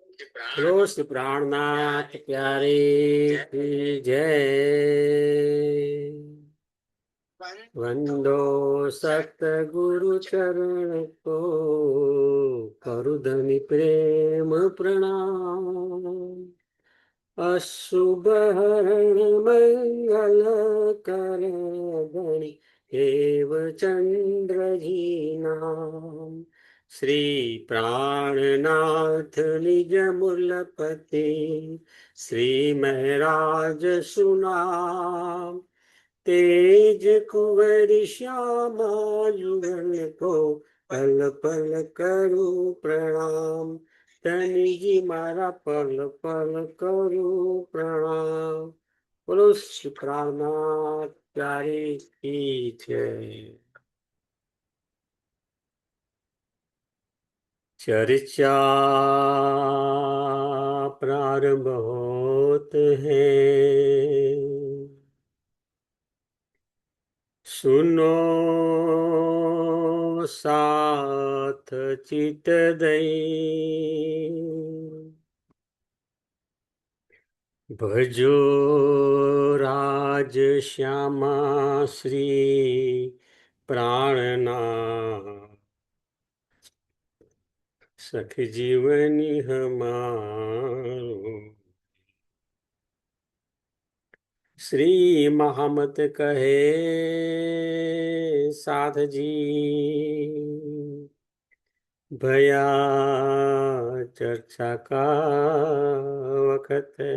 બોલો શ્રી પ્રાણનાથ પ્યારે કી જય। વંદો સતગુરુ ચરણ કો કરુધની પ્રેમ પ્રણામ। અશુભ હરણ મંગલ કર ગણી હેમચંદ્રજી નામ। શ્રી પ્રાણનાથ નિજ મૂલપતિ શ્રી મહારાજ સુનામ। તેજ કુંવર શ્યામા યુગલ કો પલ પલ કરું પ્રણામ। ધનજી મારા પલ પલ કરું પ્રણામ। બોલો શ્રી પ્રાણનાથ પ્યારે કી જય। चर्चा प्रारंभ होत है, सुनो साथ चित दई। भजो राज श्यामा श्री प्राणनाथ, सख जीवनी हमारो। श्री महामत कहे साध जी, भया चर्चा का वक्त है।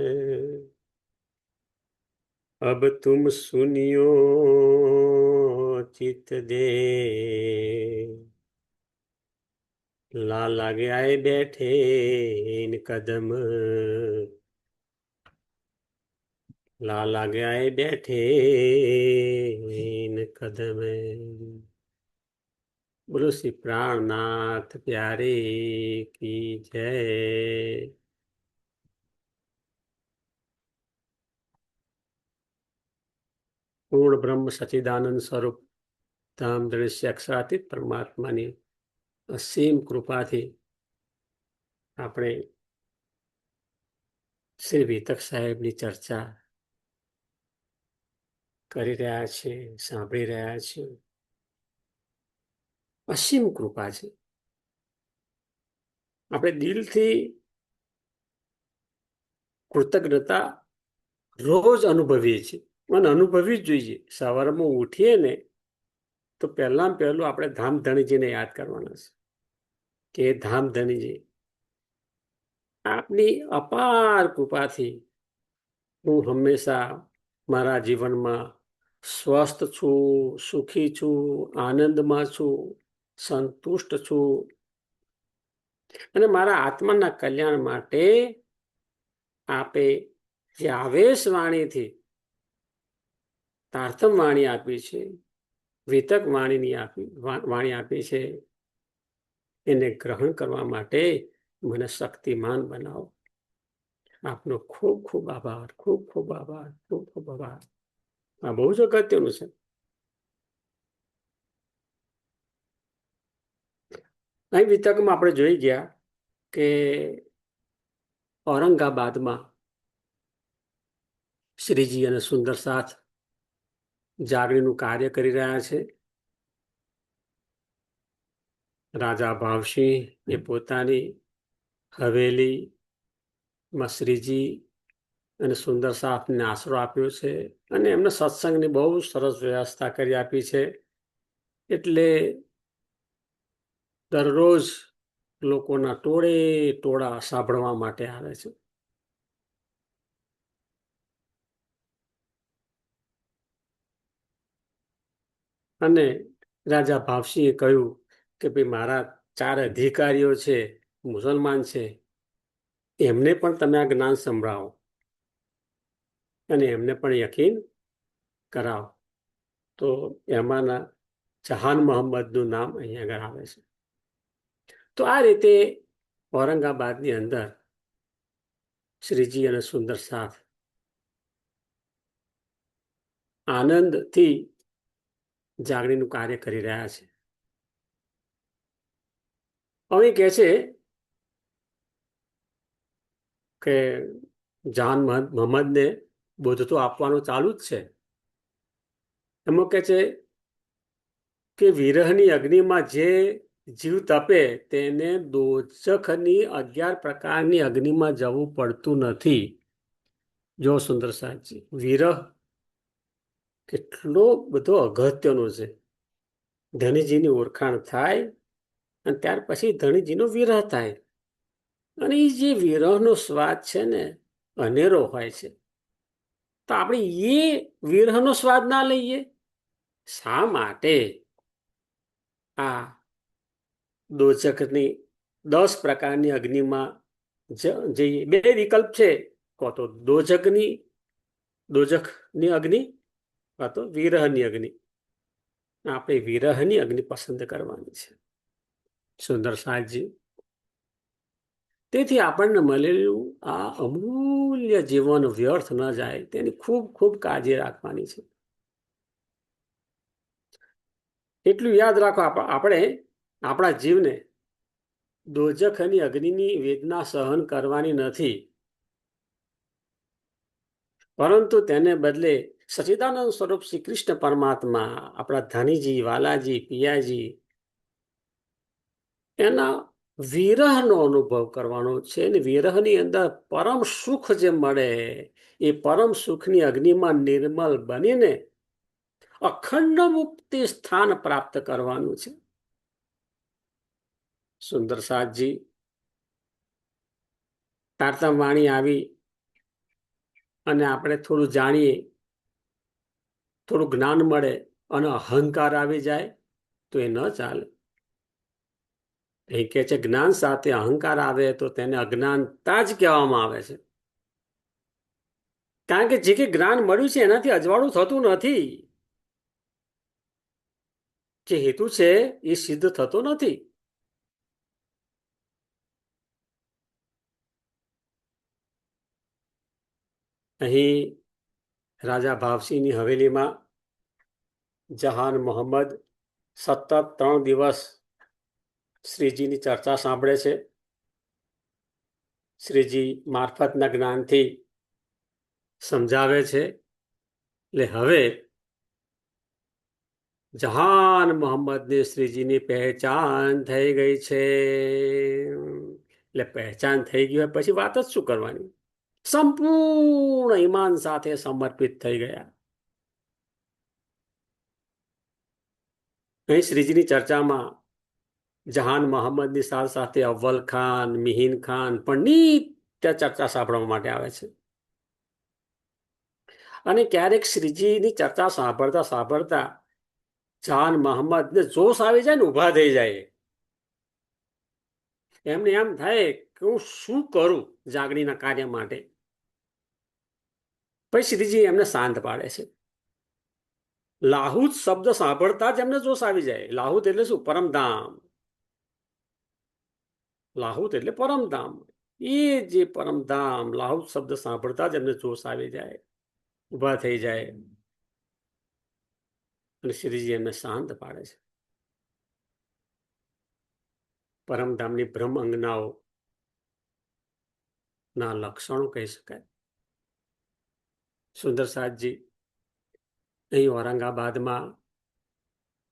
अब तुम सुनियो चित दे, ला लागे आए बैठे इन कदम, ला लागे आए बैठे इन कदम। बोलो श्री प्राणनाथ प्यारे की जय। પૂર્ણ બ્રહ્મ સચિદાનંદ સ્વરૂપ ધામ દ્રશ્ય અક્ષરાતીત પરમાત્માની અસીમ કૃપાથી આપણે શ્રી વિતક સાહેબની ચર્ચા કરી રહ્યા છીએ, સાંભળી રહ્યા છીએ। અસીમ કૃપા છે। આપણે દિલથી કૃતજ્ઞતા રોજ અનુભવીએ છીએ અને અનુભવી જ જોઈએ। સવારમાં ઉઠીએ ને તો પહેલાં પહેલું આપણે ધામધણીજીને યાદ કરવાના છે કે ધામધણીજી, આપની અપાર કૃપાથી હું હંમેશા મારા જીવનમાં સ્વસ્થ છું, સુખી છું, આનંદમાં છું, સંતુષ્ટ છું અને મારા આત્માના કલ્યાણ માટે આપે જે આવેશ વાણીથી તાર્થમ વાણી આપી છે, વિતક વાણી આપી છે, એને ગ્રહણ કરવા માટે મને શક્તિમાન બનાવો। આપનો ખૂબ ખૂબ આભાર, ખૂબ ખૂબ આભાર, ખૂબ ખૂબ આભાર। આ બહુ જ અગત્યનું છે। અહીં વિતકમાં આપણે જોઈ ગયા કે ઔરંગાબાદમાં શ્રીજી અને સુંદર સાથ જાગણીનું કાર્ય કરી રહ્યા છે। રાજા ભાવસિંહ એ પોતાની હવેલીમાં શ્રીજી અને સુંદર સાથને આશરો આપ્યો છે અને એમને સત્સંગની બહુ સરસ વ્યવસ્થા કરી આપી છે। એટલે દરરોજ લોકોના ટોળે ટોળા સાંભળવા માટે આવે છે। અને રાજા ભાવસિંહે કહ્યું કે ભાઈ મારા 4 અધિકારીઓ છે, મુસલમાન છે, એમને પણ તમે આ જ્ઞાન સંભળાવો અને એમને પણ યકીન કરાવો। તો એમાંના જહાન મોહમ્મદનું નામ અહીંયા આગળ આવે છે। તો આ રીતે ઔરંગાબાદની અંદર શ્રીજી અને સુંદર સાથ આનંદથી જાગણીનું કાર્ય કરી રહ્યા છે। હવે કહે છે કે જહાન મોહમ્મદને બોધ તો આપવાનું ચાલુ જ છે. એમાં કે છે કે વિરહની અગ્નિમાં જે જીવ તપે તેને દોજખની 11 પ્રકારની અગ્નિમાં જવું પડતું નથી. જો સુંદર સાહેબજી, વિરહ કેટલો બધો અગત્યનો છે. ધણીજીની ઓળખાણ થાય અને ત્યાર પછી ધણીજીનો વિરહ થાય. અને એ જે વિરહનો સ્વાદ છે ને, અનેરો હોય છે. તો આપણે એ વિરહનો સ્વાદ ના લઈએ? શા માટે? આ દોજખની 10 પ્રકારની અગ્નિમાં જઈએ. બે વિકલ્પ છે, કો તો દોજખની અગ્નિ, કા તો વિરહની અગ્નિ. આપણે વિરહની અગ્નિ પસંદ કરવાની છે, સુંદર સાહેબજી. તેથી આપણને મળેલું આ અમૂલ્ય જીવન વ્યર્થ ન જાય તેની ખૂબ ખૂબ કાળજી રાખવાની છે. એટલું યાદ રાખો, આપણે આપણા જીવને દોજખની અગ્નિની વેદના સહન કરવાની નથી, પરંતુ તેને બદલે સચ્ચિદાનંદ સ્વરૂપ શ્રી કૃષ્ણ પરમાત્મા, આપણા ધણીજી, વાલાજી, પિયાજી, એના વિરહનો અનુભવ કરવાનો છે. અને વિરહની અંદર પરમ સુખ જે મળે, એ પરમ સુખની અગ્નિમાં નિર્મલ બનીને અખંડ મુક્તિ સ્થાન પ્રાપ્ત કરવાનું છે. સુંદર સાધજી, તારતમ વાણી આવી અને આપણે થોડું જાણીએ, થોડું જ્ઞાન મળે અને અહંકાર આવી જાય તો એ ન ચાલે. એ કે છે જ્ઞાન સાથે અહંકાર આવે તો તેને અજ્ઞાનતા જ કહેવામાં આવે છે. કારણ કે જે કે જ્ઞાન મળ્યું છે એનાથી અજવાળું થતું નથી. જે હેતુ છે એ સિદ્ધ થતો નથી. અહીં રાજા ભાવસિંહની હવેલીમાં જહાન મોહમ્મદ સતત 3 દિવસ શ્રીજીની ચર્ચા સાંભળે છે. શ્રીજી મારફતના જ્ઞાનથી સમજાવે છે. એટલે હવે જહાન મોહમ્મદને શ્રીજીની પહેચાન થઈ ગઈ છે. એટલે પહેચાન થઈ ગઈ હોય પછી વાત જ શું કરવાની? સંપૂર્ણ ઈમાન સાથે સમર્પિત થઈ ગયા. અહીં શ્રીજીની ચર્ચામાં જહાન મોહમ્મદની સાથે સાથે અવ્વલ ખાન, મિહિન ખાન પણ નિત્ય ચર્ચા સાંભળવા માટે આવે છે. અને ક્યારેક શ્રીજીની ચર્ચા સાંભળતા સાંભળતા જહાન મોહમ્મદને જોશ આવી જાય ને, ઊભા થઈ જાય. એમને એમ થાય કે હું શું કરું જાગણીના કાર્ય માટે. પછી શ્રીજી એમને શાંત પાડે છે. લાહુત શબ્દ સાંભળતા જ એમને જોશ આવી જાય. લાહુત એટલે શું? પરમધામ. લાહુત એટલે પરમધામ. એ જે પરમધામ, લાહુત શબ્દ સાંભળતા જ એમને જોશ આવી જાય, ઊભા થઈ જાય. અને શ્રીજી એમને શાંત પાડે છે. પરમધામની બ્રહ્મ અંગનાઓ ના લક્ષણો કહી શકાય. સુંદર સાધજી, અહીં ઔરંગાબાદમાં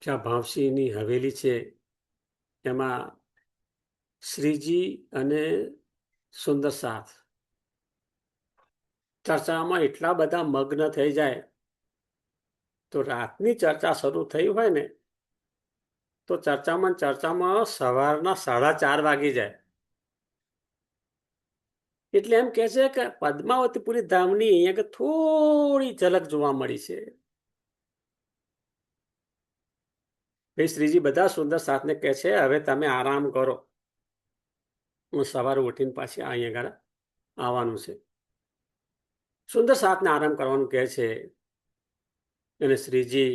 જ્યાં ભાવસિંહની હવેલી છે, એમાં શ્રીજી અને સુંદર સાથ ચર્ચામાં એટલા બધા મગ્ન થઈ જાય તો રાતની ચર્ચા શરૂ થઈ હોય ને, તો ચર્ચામાં સવારના 4:30 વાગી જાય. એટલે એમ કે છે કે પદ્માવતીપુરી ધામની અહીંયા થોડી ઝલક જોવા મળી છે. ભાઈ શ્રીજી બધા સુંદર સાથને કહે છે હવે તમે આરામ કરો, હું સવારે ઉઠીને પાછી અહીંયા આગળ આવવાનું છે. સુંદર સાથને આરામ કરવાનું કહે છે. અને શ્રીજી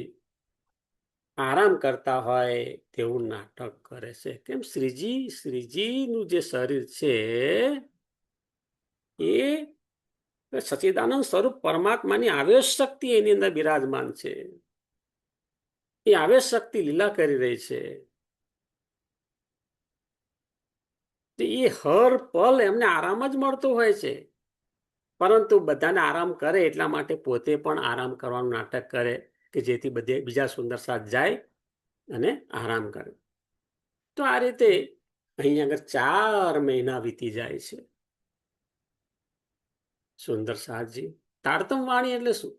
આરામ કરતા હોય તેવું નાટક કરે છે. કેમ? શ્રીજીનું જે શરીર છે એ સચ્ચિદાનંદ સ્વરૂપ પરમાત્માની આવેશ શક્તિ એની અંદર બિરાજમાન છે. એ આવેશ શક્તિ લીલા કરી રહી છે. એ હર પલ એમને આરામ જ મળતો હોય છે. પરંતુ બધાને આરામ કરે એટલા માટે પોતે પણ આરામ કરવાનું નાટક કરે કે જેથી બધે બીજા સુંદર સાથ જાય અને આરામ કરે. તો આ રીતે અહીંયા આગળ 4 મહિના વીતી જાય છે. સુંદર સાથજી તારતમ વાણી એટલે શું?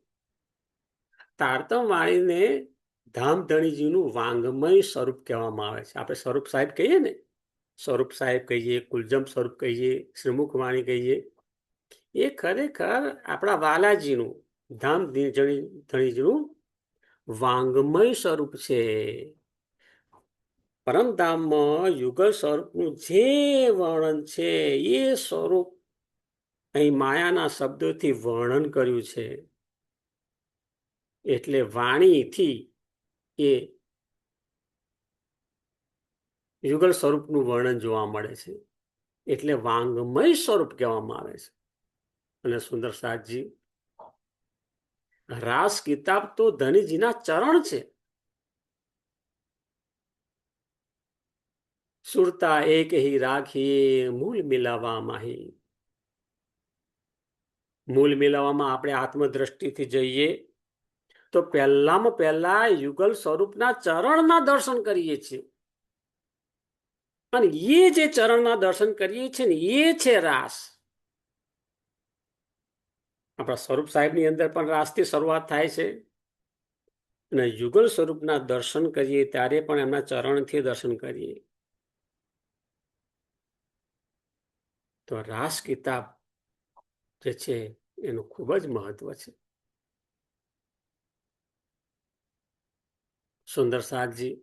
તારતમ વાણીને ધામધણીજીનું વાંગમય સ્વરૂપ કહેવામાં આવે છે. આપણે સ્વરૂપ સાહેબ કહીએ ને, સ્વરૂપ સાહેબ કહીએ, કુલજમ સ્વરૂપ કહીએ, શ્રીમુખ વાણી કહીએ, એ ખરેખર આપણા વાલાજીનું ધામધણીજીનું વાંગમય સ્વરૂપ છે. પરમધામમાં યુગલ સ્વરૂપનું જે વર્ણન છે એ સ્વરૂપ અહીં માયાના શબ્દોથી વર્ણન કર્યું છે. એટલે વાણીથી એ યુગલ સ્વરૂપનું વર્ણન જોવા મળે છે. એટલે વાંગમય સ્વરૂપ કહેવામાં આવે છે. અને સુંદર સાથજી, રાસ કિતાબ તો ધનીજીના ચરણ છે. સુરતા એક હી રાખીએ મૂળ મિલાવા માહી. મૂળ મિલાવવામાં આપણે આત્મદ્રષ્ટિથી જઈએ તો પહેલામાં પહેલા યુગલ સ્વરૂપના ચરણના દર્શન કરીએ છીએ. અને એ જે ચરણના દર્શન કરીએ છીએ ને એ છે રાસ. આપણા સ્વરૂપ સાહેબની અંદર પણ રાસથી શરૂઆત થાય છે. અને યુગલ સ્વરૂપના દર્શન કરીએ ત્યારે પણ એમના ચરણથી દર્શન કરીએ. તો રાસ કિતાબ જે છે એનું ખૂબ જ મહત્વ છે. સુંદર સાથજી,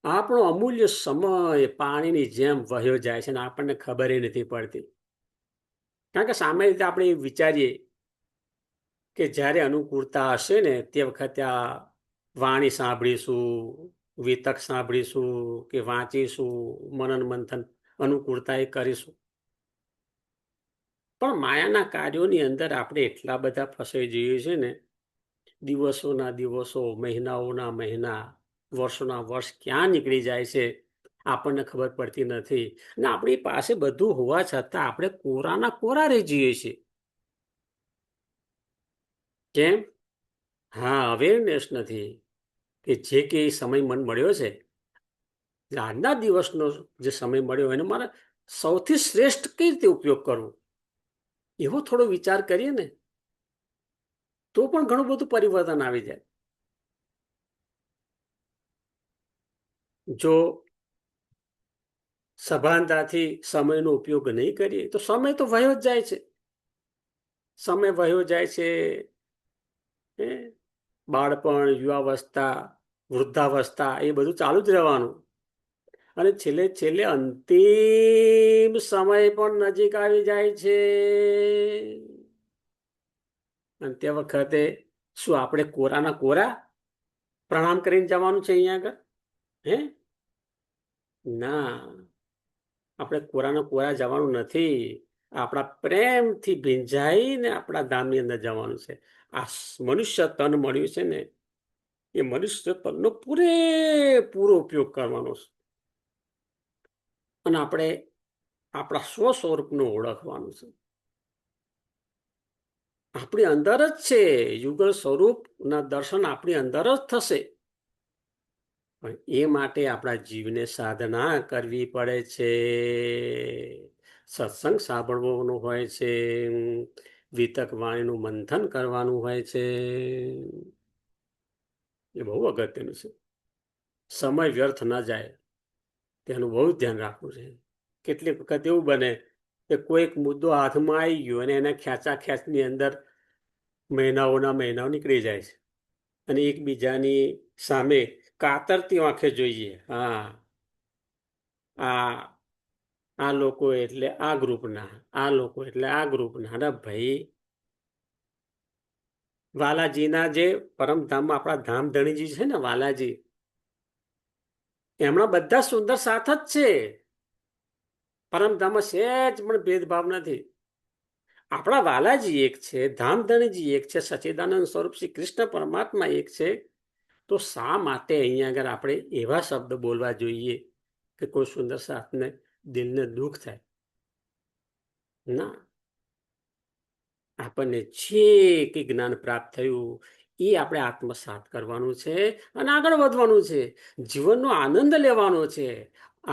આપણો અમૂલ્ય સમય પાણીની જેમ વહ્યો જાય છે અને આપણને ખબર નથી પડતી. કારણ કે સામાન્ય રીતે આપણે વિચારીએ કે જ્યારે અનુકૂળતા હશે ને તે વખતે આ વાણી સાંભળીશું, વિતક સાંભળીશું કે વાંચીશું, મનન મંથન અનુકૂળતા એ કરીશું. પણ માયાના કાર્યોની અંદર આપણે એટલા બધા ફસાઈ જઈએ છીએ ને, દિવસોના દિવસો, મહિનાઓના મહિના, વર્ષોના વર્ષ ક્યાં નીકળી જાય છે આપણને ખબર પડતી નથી. અને આપણી પાસે બધું હોવા છતાં આપણે કોરાના કોરા રહી જઈએ છીએ. કેમ? હા, અવેરનેસ નથી કે જે કે સમય મન મળ્યો છે, આજના દિવસનો જે સમય મળ્યો એનો મારે સૌથી શ્રેષ્ઠ કઈ રીતે ઉપયોગ કરવો, એવો થોડો વિચાર કરીએ ને તો પણ ઘણું બધું પરિવર્તન આવી જાય. જો સભાનતાથી સમયનો ઉપયોગ નહીં કરીએ તો સમય તો વયો જ જાય છે. સમય વયો જાય છે. બાળપણ, યુવાવસ્થા, વૃદ્ધાવસ્થા એ બધું ચાલુ જ રહેવાનું. અને છેલ્લે છેલ્લે અંતિમ સમય પણ નજીક આવી જાય છે. અને તે વખતે શું આપણે કોરાના કોરા પ્રણામ કરીને જવાનું છે અહીંયા આગળ? ના, આપણે કોરાના કોરા જવાનું નથી. આપણા પ્રેમથી ભીંજાઈને આપણા ધામની અંદર જવાનું છે. આ મનુષ્ય તન મળ્યું છે ને, એ મનુષ્ય તનનો પૂરેપૂરો ઉપયોગ કરવાનો છે. અને આપણે આપણા સ્વ સ્વરૂપનું ઓળખવાનું છે. આપણી અંદર જ છે. યુગલ સ્વરૂપના દર્શન આપણી અંદર જ થશે. પણ એ માટે આપણા જીવને સાધના કરવી પડે છે. સત્સંગ સાંભળવાનું હોય છે, વિતક વાણીનું મંથન કરવાનું હોય છે. એ બહુ અગત્યનું છે. સમય વ્યર્થ ન જાય તેનું બહુ ધ્યાન રાખવું છે. કેટલીક વખત એવું બને કે કોઈક મુદ્દો હાથમાં આવી ગયો અને એના ખેંચા ખેંચની અંદર મહિનાઓના મહિનાઓ નીકળી જાય છે અને એકબીજાની સામે કાતરતી આંખે જોઈએ. હા, આ લોકો એટલે આ ગ્રુપના, આ લોકો એટલે આ ગ્રુપના. અરે ભાઈ, વાલાજીના જે પરમધામ આપણા ધામધણીજી છે ને, વાલાજી, એમના બધા સુંદર સાથ જ છે. પરમધામમાં સહેજ પણ ભેદભાવ નથી. આપણા વાલાજી એક છે, ધામધણીજી એક છે, સચ્ચિદાનંદ સ્વરૂપ શ્રી કૃષ્ણ પરમાત્મા એક છે. તો શા માટે અહીંયા આગળ આપણે એવા શબ્દ બોલવા જોઈએ કે કોઈ સુંદર સાથને દિલને દુઃખ થાય? ના, આપણને જે કંઈ જ્ઞાન પ્રાપ્ત થયું એ આપણે આત્મસાત કરવાનું છે અને આગળ વધવાનું છે. જીવનનો આનંદ લેવાનો છે.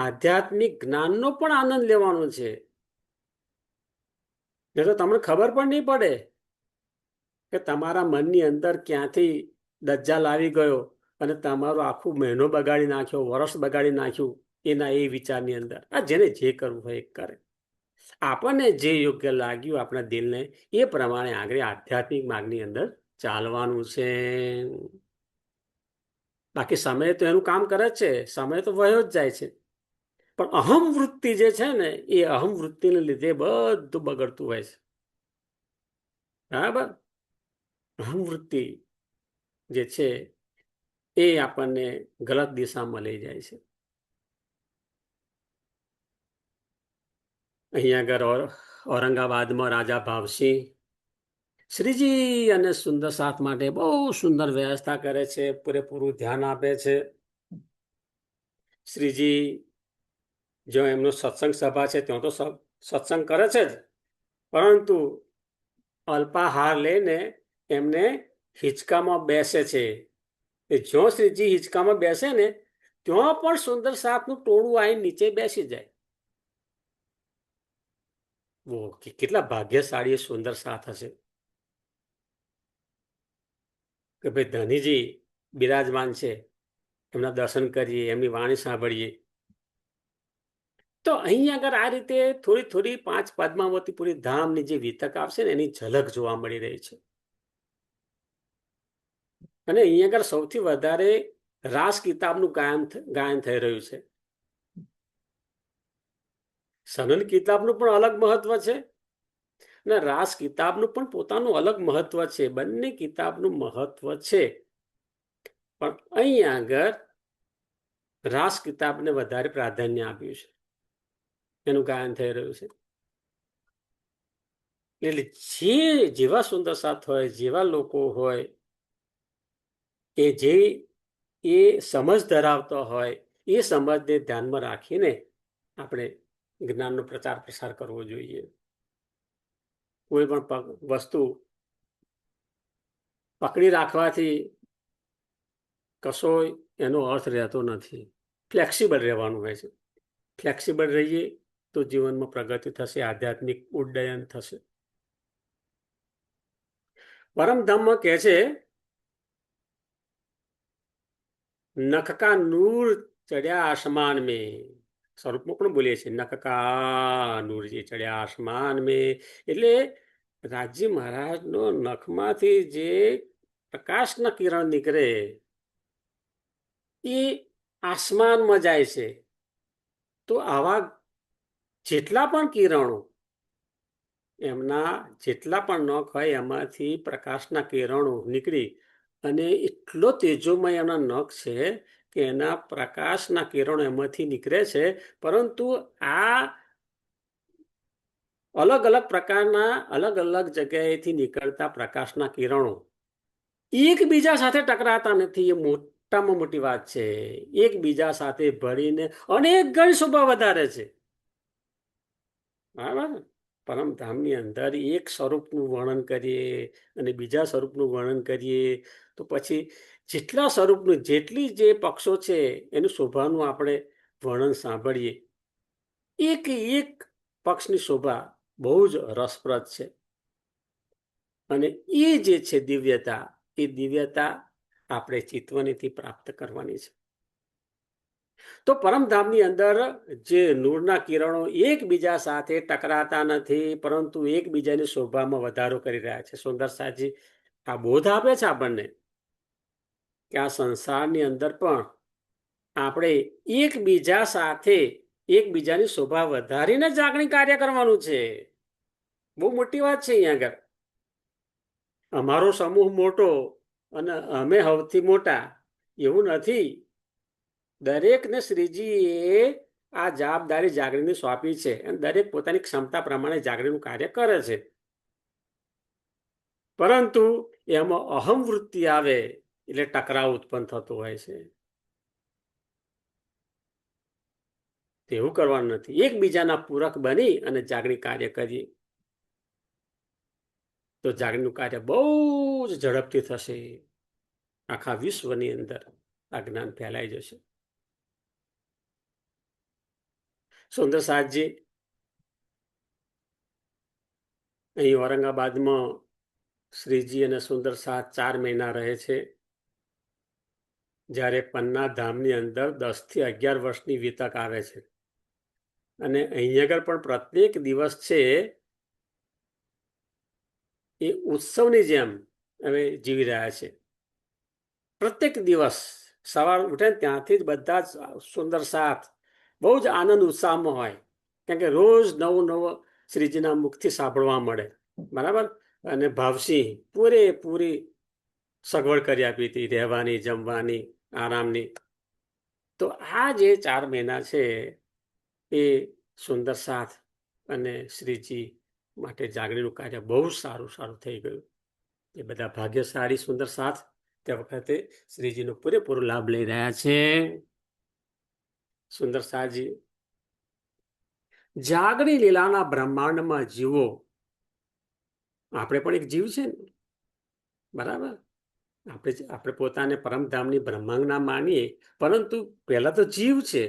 આધ્યાત્મિક જ્ઞાનનો પણ આનંદ લેવાનો છે. નહીં તો તમને ખબર પણ નહીં પડે કે તમારા મનની અંદર ક્યાંથી દજ્જાલ આવી ગયો અને તમારું આખું મહિનો બગાડી નાખ્યો, વર્ષ બગાડી નાખ્યું એના એ વિચારની અંદર. આ જેને જે કરવું હોય એ કરે. આપણને જે યોગ્ય લાગ્યું આપણા દિલને એ પ્રમાણે આગળ આધ્યાત્મિક માર્ગની અંદર ચાલવાનું છે. બાકી સમય તો એનું કામ કરે જ છે, સમય તો વયો જ જાય છે. પણ અહમ વૃત્તિ જે છે ને એ અહમ વૃત્તિને લીધે બધું બગડતું હોય છે. બરાબર. અહમ વૃત્તિ જે છે એ આપણને ગલત દિશામાં લઈ જાય છે. અહીંયા આગળ ઔરંગાબાદમાં રાજા ભાવસિંહ શ્રીજી અને સુંદર સાથ માટે બહુ સુંદર વ્યવસ્થા કરે છે, પૂરેપૂરું ધ્યાન આપે છે. શ્રીજી જો એમનો સત્સંગ સભા છે ત્યાં તો સત્સંગ કરે છે જ, પરંતુ અલ્પાહાર લઈને એમને હિંચકામાં બેસે છે. જો શ્રીજી હિંચકામાં બેસે ને ત્યાં પણ સુંદર સાથનું ટોળું આવીને નીચે બેસી જાય. કેટલા ભાગ્યશાળી સુંદર સાથ હશે કે ભાઈ ધનીજી બિરાજમાન છે, એમના દર્શન કરીએ, એમની વાણી સાંભળીએ. તો અહીં આગળ આ રીતે થોડી થોડી 5 પદ્માવતીપુરી ધામની જે વિતક આવશે ને એની ઝલક જોવા મળી રહી છે. અને અહીં આગળ સૌથી વધારે રાસ કિતાબનું ગાયન થઈ રહ્યું છે. સનન કિતાબનું પણ અલગ મહત્વ છે અને રાસ કિતાબનું પણ પોતાનું અલગ મહત્વ છે. બંને કિતાબનું મહત્વ છે, પણ અહીં આગળ રાસ કિતાબને વધારે પ્રાધાન્ય આપ્યું છે, એનું ગાયન થઈ રહ્યું છે. એટલે જેવા સુંદર સાથ હોય, જેવા લોકો હોય, કે જે એ સમજ ધરાવતો હોય એ સમજને ધ્યાનમાં રાખીને આપણે જ્ઞાનનો પ્રચાર પ્રસાર કરવો જોઈએ. કોઈ પણ વસ્તુ પકડી રાખવાથી કશો એનો અર્થ રહેતો નથી. ફ્લેક્સિબલ રહેવાનું હોય છે. ફ્લેક્સિબલ રહીએ તો જીવનમાં પ્રગતિ થશે, આધ્યાત્મિક ઉડ્ડયન થશે. પરમધામમાં કહે છે, નખ કા નૂર ચડ્યા આસમાન में, સ્વરૂપમાં પણ બોલીએ છીએ નખ કા નૂર જે ચડ્યા આસમાન में. એટલે રાજી મહારાજનો નખમાંથી જે પ્રકાશના કિરણ નીકળે એ આસમાનમાં જાય છે. તો આવા જેટલા પણ કિરણો, એમના જેટલા પણ નખ હોય એમાંથી પ્રકાશના કિરણો નીકળી અને એટલો તેજોમય એમના નખ છે કે એના પ્રકાશના કિરણો એમાંથી નીકળે છે. પરંતુ આ અલગ અલગ પ્રકારના અલગ અલગ જગ્યાએથી નીકળતા પ્રકાશના કિરણો એકબીજા સાથે ટકરાતા નથી. એ મોટામાં મોટી વાત છે. એકબીજા સાથે ભળીને અનેક ગણ શોભા વધારે છે. બરાબર. પરમધામની અંદર એક સ્વરૂપનું વર્ણન કરીએ અને બીજા સ્વરૂપનું વર્ણન કરીએ તો પછી જેટલા સ્વરૂપનું, જેટલી જે પક્ષો છે એનું શોભાનું આપણે વર્ણન સાંભળીએ, એક એક પક્ષની શોભા બહુ જ રસપ્રદ છે. અને એ જે છે દિવ્યતા, એ દિવ્યતા આપણે ચિતવણીથી પ્રાપ્ત કરવાની છે. તો પરમધામની અંદર જે નૂરના કિરણો એકબીજા સાથે ટકરાતા નથી, પરંતુ એકબીજાની શોભામાં વધારો કરી રહ્યા છે. સુંદર સાજી આ બોધ આપે છે આપણને કે આ સંસારની અંદર પણ આપણે એકબીજા સાથે એકબીજાની શોભા વધારીને જાગણી કાર્ય કરવાનું છે. બહુ મોટી વાત છે. અહીંયા આગળ અમારો સમૂહ મોટો અને અમે સૌથી મોટા એવું નથી. દરેકને શ્રીજીએ આ જવાબદારી જાગરણની સોંપી છે અને દરેક પોતાની ક્ષમતા પ્રમાણે જાગરણનું કાર્ય કરે છે. પરંતુ એમાં અહમ વૃત્તિ આવે એટલે ટકરાવ ઉત્પન્ન થતો હોય છે. તેવું કરવાનું નથી. એકબીજાના પૂરક બની અને જાગરણ કાર્ય કરીએ. તો જાગરણનું કાર્ય બહુ જ ઝડપથી થશે. આખા વિશ્વની અંદર આ જ્ઞાન ફેલાઈ જશે. સુંદર સાહેબજી અહીં ઔરંગાબાદમાં શ્રીજી અને સુંદર સાથ 4 મહિના રહે છે. જ્યારે પન્ના ધામની અંદર 10 થી 11 વર્ષની વિતક આવે છે. અને અહીં આગળ પણ પ્રત્યેક દિવસ છે એ ઉત્સવની જેમ હવે જીવી રહ્યા છે. પ્રત્યેક દિવસ સવાર ઉઠે ત્યાંથી જ બધા જ સુંદર સાથ બહુ જ આનંદ ઉત્સાહમાં હોય, કેમ કે રોજ નવું નવું શ્રીજીના મુખથી સાંભળવા મળે. બરાબર. અને ભાવસિંહ પૂરેપૂરી સગવડ કરી આપી હતી, રહેવાની, જમવાની, આરામની. તો આ જે 4 મહિના છે એ સુંદર સાથ અને શ્રીજી માટે જાગરણનું કાર્ય બહુ સારું થઈ ગયું. એ બધા ભાગ્યશાળી સુંદર સાથ તે વખતે શ્રીજીનો પૂરેપૂરો લાભ લઈ રહ્યા છે. સુંદર સાહજી જાગરી લીલાના બ્રહ્માંડમાં જીવો, આપણે પણ એક જીવ છે ને, બરાબર. આપણે પોતાને પરમધામની બ્રહ્માંગના માનીએ, પરંતુ પહેલા તો જીવ છે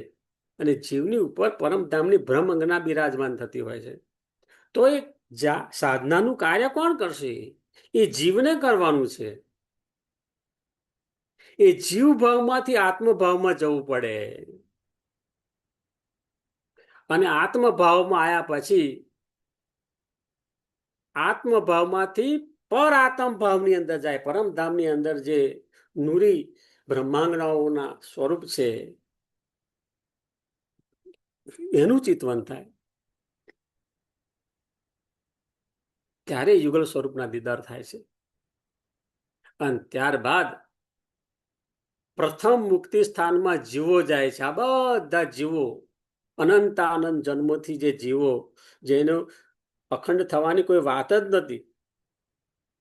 અને જીવની ઉપર પરમધામની બ્રહ્માંગના બિરાજમાન થતી હોય છે. તો એ સાધનાનું કાર્ય કોણ કરશે? એ જીવને કરવાનું છે. એ જીવ ભાવમાંથી આત્મભાવમાં જવું પડે, અને આત્મભાવમાં આવ્યા પછી આત્મભાવમાંથી પર આત્મ ભાવની અંદર જાય. પરમધામની અંદર જે નૂરી બ્રહ્માંગનાઓના સ્વરૂપ છે એનું ચિંતવન થાય, ત્યારે યુગલ સ્વરૂપના દીદાર થાય છે. અને ત્યારબાદ પ્રથમ મુક્તિ સ્થાનમાં જીવો જાય છે. આ બધા જીવો અનંત આનંદ જન્મોથી જે જીવો, જેનો અખંડ થવાની કોઈ વાત જ નથી,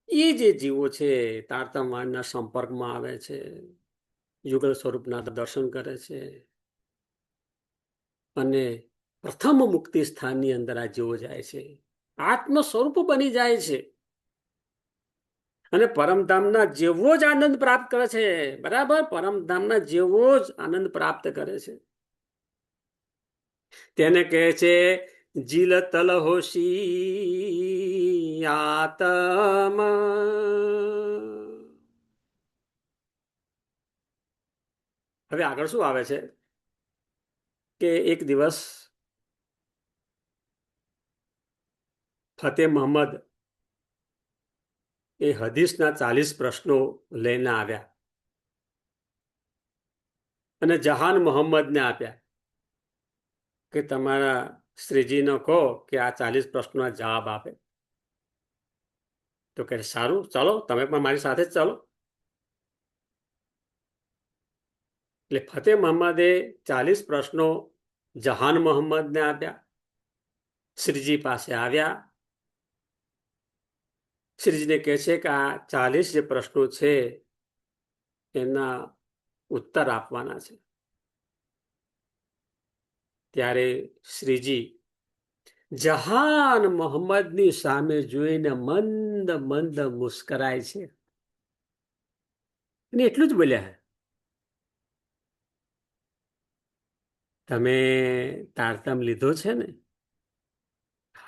એ જે જીવો છે તારતમ્યના સંપર્કમાં આવે છે, યુગલ સ્વરૂપના દર્શન કરે છે, અને પ્રથમ મુક્તિ સ્થાનની અંદર આ જીવો જાય છે, આત્મ સ્વરૂપ બની જાય છે, અને પરમધામના જેવો જ આનંદ પ્રાપ્ત કરે છે. બરાબર. પરમધામના જેવો જ આનંદ પ્રાપ્ત કરે છે. તેને કહે છે જીલ તલ હોશી આતમ. હવે આગળ શું આવે છે કે એક દિવસ ફતેહ મહમ્મદ એ હદીસના 40 પ્રશ્નો લઈને આવ્યા અને જહાન મોહમ્મદને આપ્યા કે તમારા શ્રીજીનો કહો કે આ 40 પ્રશ્નોના જવાબ આપે. તો કહે સારું, ચાલો તમે પણ મારી સાથે જ ચાલો. એટલે ફતેહ મહમ્મદે 40 પ્રશ્નો જહાન મોહમ્મદને આપ્યા. શ્રીજી પાસે આવ્યા. શ્રીજીને કહે છે કે આ 40 જે પ્રશ્નો છે એના ઉત્તર આપવાના છે. ત્યારે શ્રીજી જહાન મોહમ્મદની સામે જોઈને મંદ મંદ મુસ્કરાય છે અને એટલું જ બોલ્યા, તમે તારતમ લીધો છે ને?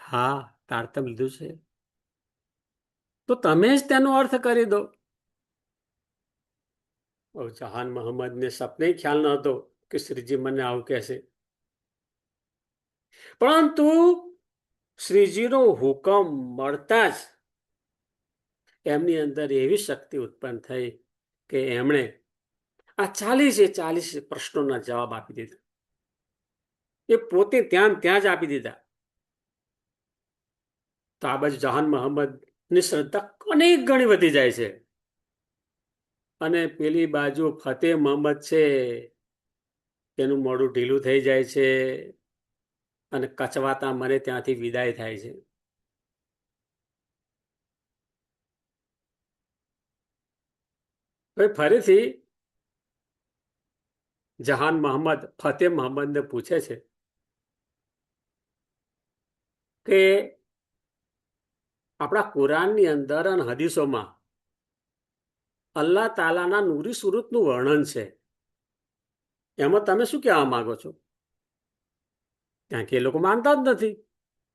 હા, તારતમ લીધું છે. તો તમે જ તેનો અર્થ કરી દો. જહાન મોહમ્મદને સપને ખ્યાલ ન હતો કે શ્રીજી મને આવું કહેશે, પરંતુ શ્રીજીનો હુકમ મળતા જ એમની અંદર એવી શક્તિ ઉત્પન્ન થઈ કે એમણે આ 40 પ્રશ્નોના જવાબ આપી દીધા. એ પોતે ત્યાં જ આપી દીધા. તો આ બાજુ જહાન મોહમ્મદની શ્રદ્ધા અનેક ગણી વધી જાય છે, અને પેલી બાજુ ફતેહ મહમ્મદ છે એનું મોઢું ઢીલું થઈ જાય છે અને કચવાતા મને ત્યાંથી વિદાય થાય છે. હવે ફરીથી જહાન મોહમ્મદ ફતેહ મહમ્મદને પૂછે છે કે આપણા કુરાનની અંદર અને હદીસોમાં અલ્લાહ તાલાના નૂરી સુરતનું વર્ણન છે. એમાં તમે શું કહેવા માંગો છો? કારણ કે એ લોકો માનતા જ નથી,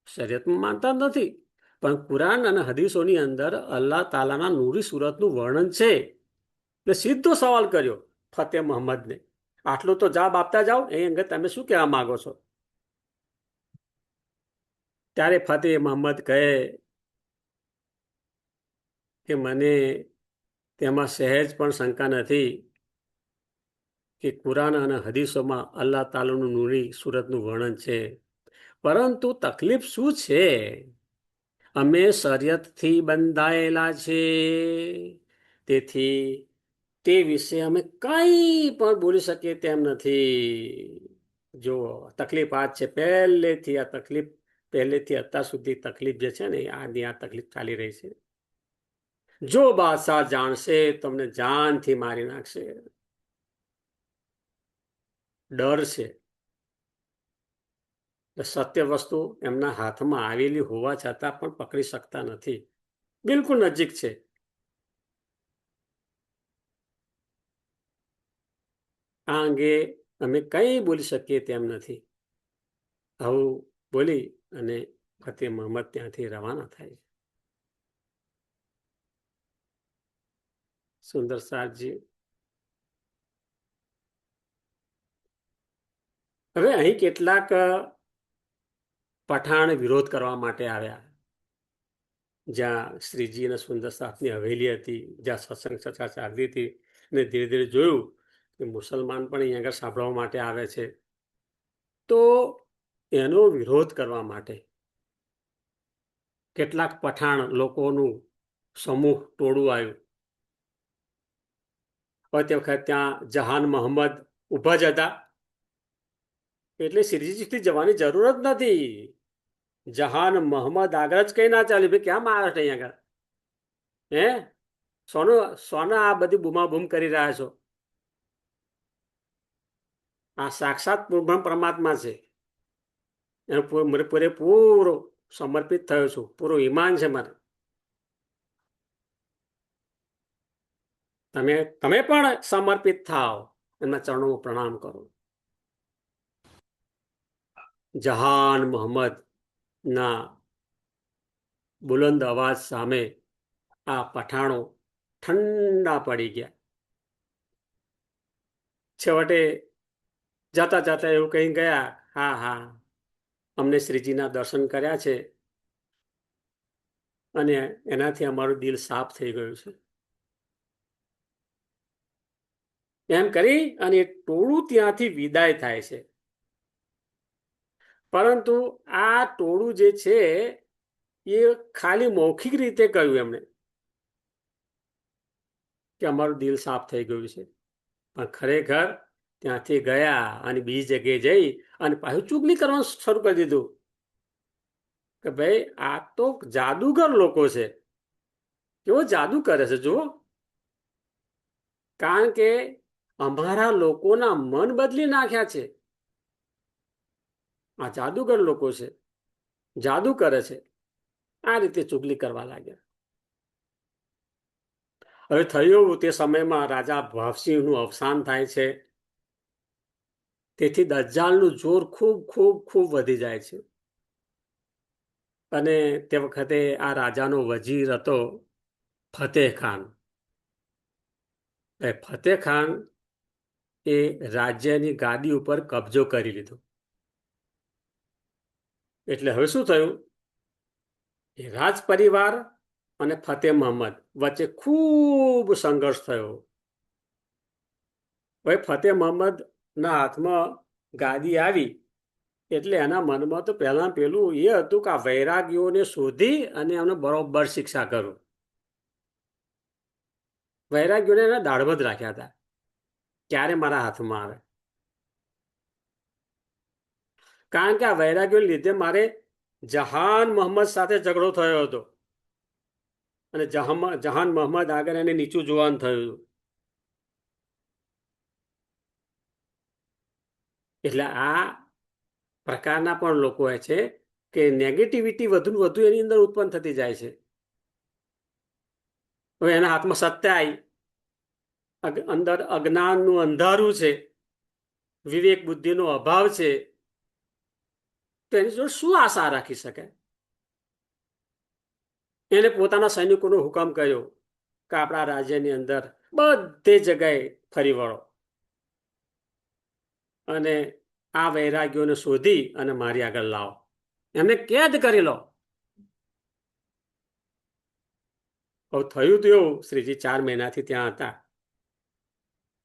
શરીયતમાં માનતા જ નથી. પણ કુરાન અને હદીસોની અંદર અલ્લાહ તાલાના નૂરી સુરતનું વર્ણન છે. એટલે સીધો સવાલ કર્યો ફતેહ મોહમ્મદને. આટલો તો જવાબ આપતા જાઓ, એ અંગે તમે શું કહેવા માંગો છો? ત્યારે ફતેહ મોહમ્મદ કહે કે મને તેમાં સહેજ પણ શંકા નથી કે કુરાન અને હદીસોમાં અલ્લાહ તાલાનું નૂરી સુરતનું વર્ણન છે. પરંતુ તકલીફ શું છે? અમે શરિયતથી બંધાયેલા છે, તેથી તે વિશે અમે કંઈ પણ બોલી શકીએ તેમ નથી. જો તકલીફ આ છે, પહેલેથી અત્યાર સુધી તકલીફ જે છે ને, આ તકલીફ ચાલી રહી છે. જો બાદશાહ જાણશે તમને જાનથી મારી નાખશે. ડર છે. સત્ય વસ્તુ એમના હાથમાં આવેલી હોવા છતાં પણ પકડી શકતા નથી. બિલકુલ નજીક છે. આ અંગે અમે કંઈ બોલી શકીએ તેમ નથી. આવું બોલી અને ફતેહ મોહમ્મદ ત્યાંથી રવાના થાય. સુંદર સાહેબજી, હવે અહીં કેટલાક પઠાણ વિરોધ કરવા માટે આવ્યા. જ્યાં શ્રીજી અને સુંદર સાહેબની હવેલી હતી, જ્યાં સત્સંગ ચર્ચા ચાલતી હતી, ને ધીરે ધીરે જોયું કે મુસલમાન પણ અહીં આગળ સાંભળવા માટે આવે છે. તો એનો વિરોધ કરવા માટે કેટલાક પઠાણ લોકોનું સમૂહ ટોળું આવ્યું. હવે તે વખત ત્યાં જહાન મોહમ્મદ ઊભા જ હતા. એટલે શ્રીજીથી જવાની જરૂર જ નથી. જહાન મોહમ્મદ આગળ જ કઈ ના ચાલ્યું, ભાઈ ક્યાં મારે અહીં આગળ? હે સોના આ બધી બૂમાબૂમ કરી રહ્યા છો? આ સાક્ષાત પૂર્ણ પરમાત્મા છે. એનો પૂરેપૂરો સમર્પિત થયો છું, પૂરો ઈમાન છે મારે. તમે પણ સમર્પિત થાવ, એમના ચરણોમાં પ્રણામ કરો. જહાન મોહમ્મદ ના બુલંદ અવાજ સામે આ પઠાણો ઠંડા પડી ગયા. છેવટે જતા જતા એવું કહી ગયા, હા હા, અમને શ્રીજીના દર્શન કર્યા છે અને એનાથી અમારું દિલ સાફ થઈ ગયું છે. એમ કરી અને ટોળું ત્યાંથી વિદાય થાય છે. પરંતુ આ ટોળું જે છે એ ખાલી મૌખિક રીતે કહ્યું એમણે કે અમારું દિલ સાફ થઈ ગયું છે, પણ ખરેખર ત્યાંથી ગયા અને બીજી જગ્યાએ જઈ અને પાછું ચૂગલી કરવાનું શરૂ કરી દીધું કે ભાઈ આ તો જાદુગર લોકો છે. કેવો જાદુ કરે છે જુઓ. કારણ કે અમારા લોકોના મન બદલી નાખ્યા છે. આ જાદુગર લોકો છે, જાદુ કરે છે. આ રીતે ચુગલી કરવા લાગ્યા. હવે થયું તે સમયમાં રાજા ભાવસિંહનું અવસાન થાય છે. તેથી દજ્જાલનું જોર ખૂબ ખૂબ ખૂબ વધી જાય છે. અને તે વખતે આ રાજાનો વજીર હતો ફતેહ ખાન. ફતેહ ખાન એ રાજ્યની ગાદી ઉપર કબજો કરી લીધો. એટલે હવે શું થયું? એ રાજ પરિવાર અને ફતેહ મોહમ્મદ વચ્ચે ખૂબ સંઘર્ષ થયો. હવે ફતેહ મોહમ્મદ ના હાથમાં ગાદી આવી એટલે એના મનમાં તો પહેલા પેલું એ હતું કે આ વૈરાગીઓને શોધી અને એમને બરોબર શિક્ષા કરું. વૈરાગીઓને એના દાઢમાં જ રાખ્યા હતા, ક્યારે મારા હાથમાં આવે. કારણ કે આ વૈરાગીઓને લીધે મારે જહાન મોહમ્મદ સાથે ઝઘડો થયો હતો અને જહાન મોહમ્મદ આગળ એને નીચું જોવાનું થયું. એટલે આ પ્રકારના પણ લોકો હોય છે કે નેગેટિવિટી વધુ ને વધુ એની અંદર ઉત્પન્ન થતી જાય છે. હવે એના હાથમાં સત્ય આવી, અંદર અજ્ઞાનનું અંધારું છે, વિવેક બુદ્ધિનો અભાવ છે, તો એની જોડે શું આશા રાખી શકે? એને પોતાના સૈનિકોનો હુકમ કર્યો કે આપણા રાજ્યની અંદર બધે જગ્યાએ ફરી વળો અને આ વૈરાગીઓને શોધી અને મારી આગળ લાવો, એમને કેદ કરી લો. હવે થયું તો એવું, શ્રીજી 4 મહિનાથી ત્યાં હતા,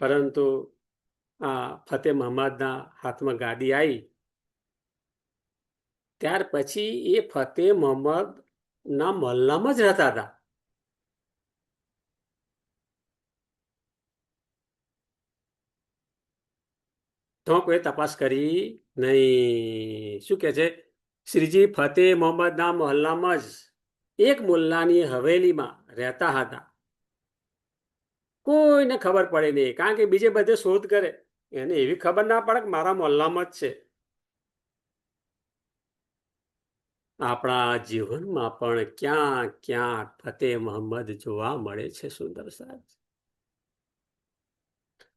પરંતુ આ ફતેહ મહમ્મદના હાથમાં ગાદી આવી ત્યાર પછી એ ફતેહ મહમ્મદ ના મહલ્લામાં જ રહેતા હતા. તો કોઈ તપાસ કરી નહીં. શું કે છે? શ્રીજી ફતેહ મહમ્મદના મહલ્લામાં જ એક મુલ્લાની હવેલીમાં રહેતા હતા. કોઈને ખબર પડે નહીં, કારણ કે બીજે બધે શોધ કરે, એને એવી ખબર ના પડે કે મારા મહલ્લામાં જ છે. આપણા જીવનમાં પણ ક્યાં ક્યાં ફતેહ મહમ્મદ જોવા મળે છે. સુંદર સાહેબ,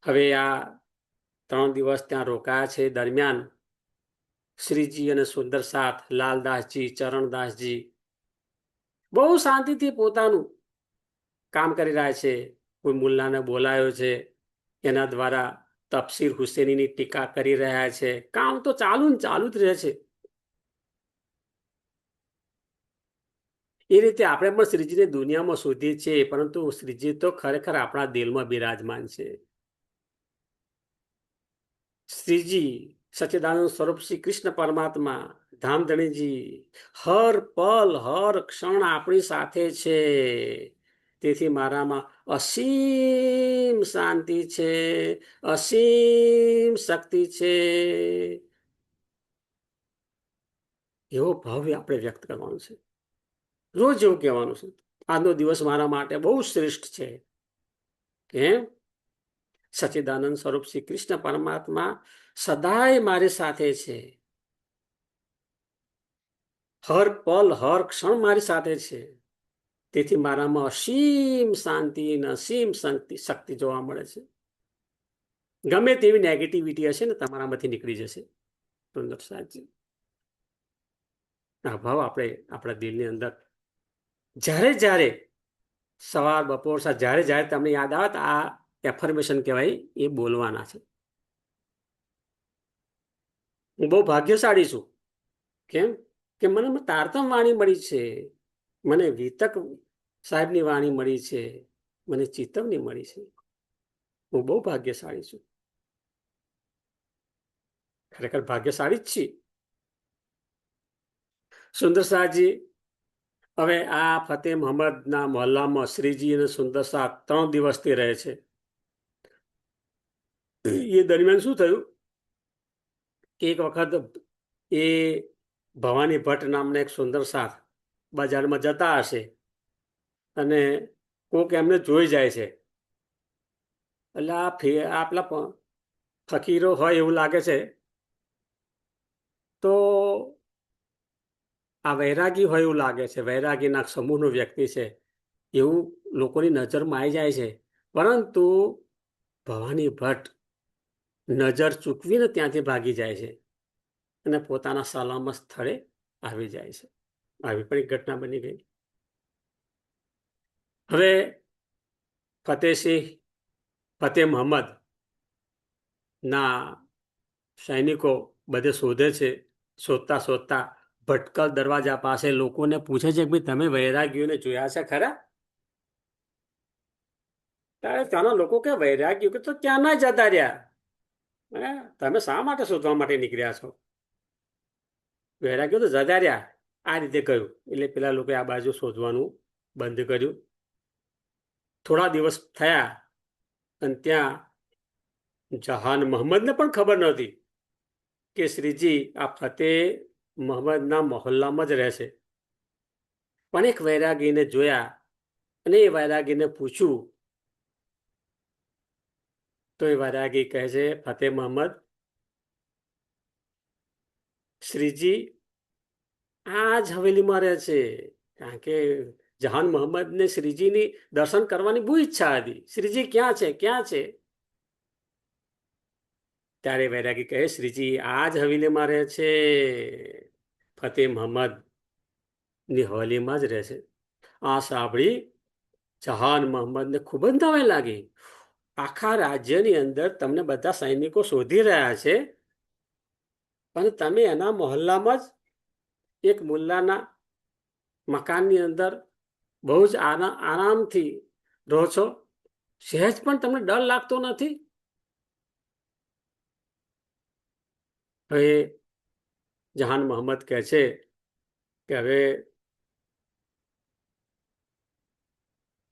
હવે આ 3 દિવસ ત્યાં રોકાયા છે દરમિયાન શ્રીજી અને સુંદર સાથ, લાલદાસજી, ચરણદાસજી બહુ શાંતિથી પોતાનું કામ કરી રહ્યા છે. કોઈ મુલ્લાને બોલાયો છે, એના દ્વારા તફસીર હુસેનીની ટીકા કરી રહ્યા છે. કામ તો ચાલુ ને ચાલુ જ રહે છે. એ રીતે આપણે પણ શ્રીજીને દુનિયામાં શોધીએ છીએ, પરંતુ શ્રીજી તો ખરેખર આપણા દિલમાં બિરાજમાન છે. શ્રીજી સચ્ચિદાનંદ સ્વરૂપ શ્રી કૃષ્ણ પરમાત્મા ધામધણીજી હર પલ હર ક્ષણ આપણી સાથે છે. તેથી મારામાં અસીમ શાંતિ છે, અસીમ શક્તિ છે. એવો ભાવ આપણે વ્યક્ત કરવાનો છે. રોજ એવું કહેવાનું છે, આજનો દિવસ મારા માટે બહુ શ્રેષ્ઠ છે. કેમ? સચ્ચિદાનંદ સ્વરૂપ શ્રી કૃષ્ણ પરમાત્મા સદાય મારી સાથે છે. હર પલ હર ક્ષણ મારી સાથે છે. તેથી મારામાં અસીમ શાંતિ અને અસીમ શક્તિ જોવા મળે છે. ગમે તેવી નેગેટિવિટી હશે ને તમારામાંથી નીકળી જશે. સુંદર સાહેબજી, આ ભાવ આપણે આપણા દિલની અંદર જ્યારે જ્યારે સવાર બપોર સાંજ જ્યારે જ્યારે તમને યાદ આવે તો આ એફર્મેશન કહેવાય, એ બોલવાના છે. હું બહુ ભાગ્યશાળી છું. કેમ? કે મને તારતમ વાણી મળી છે, મને વિતક સાહેબની વાણી મળી છે, મને ચિતવની મળી છે. હું બહુ ભાગ્યશાળી છું. ખરેખર ભાગ્યશાળી જ છીએ. સુંદર શાહજી હવે આ ફતેહ મહમ્મદના મહોલ્લામાં શ્રીજી અને સુંદર શાહ 3 દિવસથી રહે છે. એ દરમિયાન શું થયું કે એક વખત એ ભવાની ભટ્ટ નામના એક સુંદર શાહ બજારમાં જતા હશે અને કોક એમને જોઈ જાય છે. એટલે આ પેલા ફકીરો હોય એવું લાગે છે, તો આ વૈરાગી હોય એવું લાગે છે, વૈરાગીના સમૂહનો વ્યક્તિ છે એવું લોકોની નજરમાં આવી જાય છે. પરંતુ ભવાની ભટ્ટ નજર ચૂકવીને ત્યાંથી ભાગી જાય છે અને પોતાના સલામત સ્થળે આવી જાય છે. આવી પણ એક ઘટના બની ગઈ. હવે ફતેહ મહમ્મદ ના સૈનિકો બધે શોધે છે. શોધતા શોધતા ભટકલ દરવાજા પાસે લોકોને પૂછે છે કે ભાઈ તમે વૈરાગીઓને જોયા છે ખરા? ત્યારે ત્યાંના લોકો કે વૈરાગીઓ કે તો ક્યાં ના જતા રહ્યા, તમે શા માટે શોધવા માટે નીકળ્યા છો? વૈરાગીઓ તો જતા રહ્યા. આ રીતે કહ્યું એટલે પેલા લોકોએ આ બાજુ શોધવાનું બંધ કર્યું. થોડા દિવસ થયા અને ત્યાં જહાન મહમ્મદને પણ ખબર નહોતી કે શ્રીજી આ ફતેહ મહમ્મદના મહોલ્લામાં જ રહેશે. પણ એક વૈરાગીને જોયા અને એ વૈરાગીને પૂછ્યું તો એ વૈરાગી કહે છે, ફતેહ મહમ્મદ, શ્રીજી આ જ હવેલીમાં રહે છે. કારણ કે જહાન મોહમ્મદને શ્રીજીની દર્શન કરવાની બહુ ઈચ્છા હતી. શ્રીજી ક્યાં છે, ક્યાં છે? ત્યારે વૈરાગી કહે, શ્રીજી આ જ હવેલીમાં રહે છે, ફતેહ મહમ્મદ ની હવેલીમાં જ રહે છે. આ સાંભળી જહાન મોહમ્મદને ખૂબ જ નવાઈ લાગી. આખા રાજ્યની અંદર તમને બધા સૈનિકો શોધી રહ્યા છે અને તમે એના મોહલ્લામાં જ એક મુલ્લાના મકાનની અંદર બહુ જ આરામથી રહો છો. સહેજ પણ તમને ડર લાગતો નથી? હવે જહાન મોહમ્મદ કહે છે કે હવે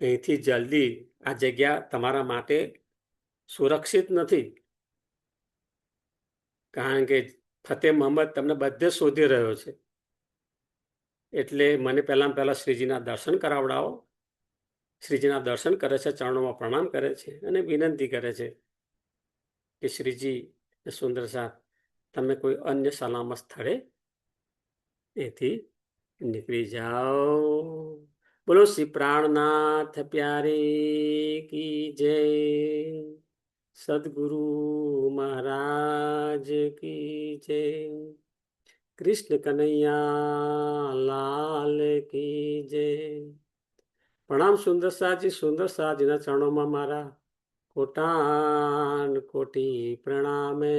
અહીંથી જલ્દી આ જગ્યા તમારા માટે સુરક્ષિત નથી, કારણ કે ફતેહ મહમ્મદ તમને બધે શોધી રહ્યો છે. એટલે મને પહેલા શ્રીજીના દર્શન કરાવડાવો. શ્રીજીના દર્શન કરે છે, ચરણોમાં પ્રણામ કરે છે અને વિનંતી કરે છે કે શ્રીજી સુંદર સાથ, તમે કોઈ અન્ય સલામત સ્થળે એથી નીકળી જાઓ. બોલો શ્રી પ્રાણનાથ પ્યારે કી જય, સદગુરુ મહારાજ કી જય, કૃષ્ણ કનૈયા લાલ કી જય. પ્રણામ સુંદર સાજી. સુંદર સાજીના ચરણોમાં મારા કોટાન કોટી પ્રણામે.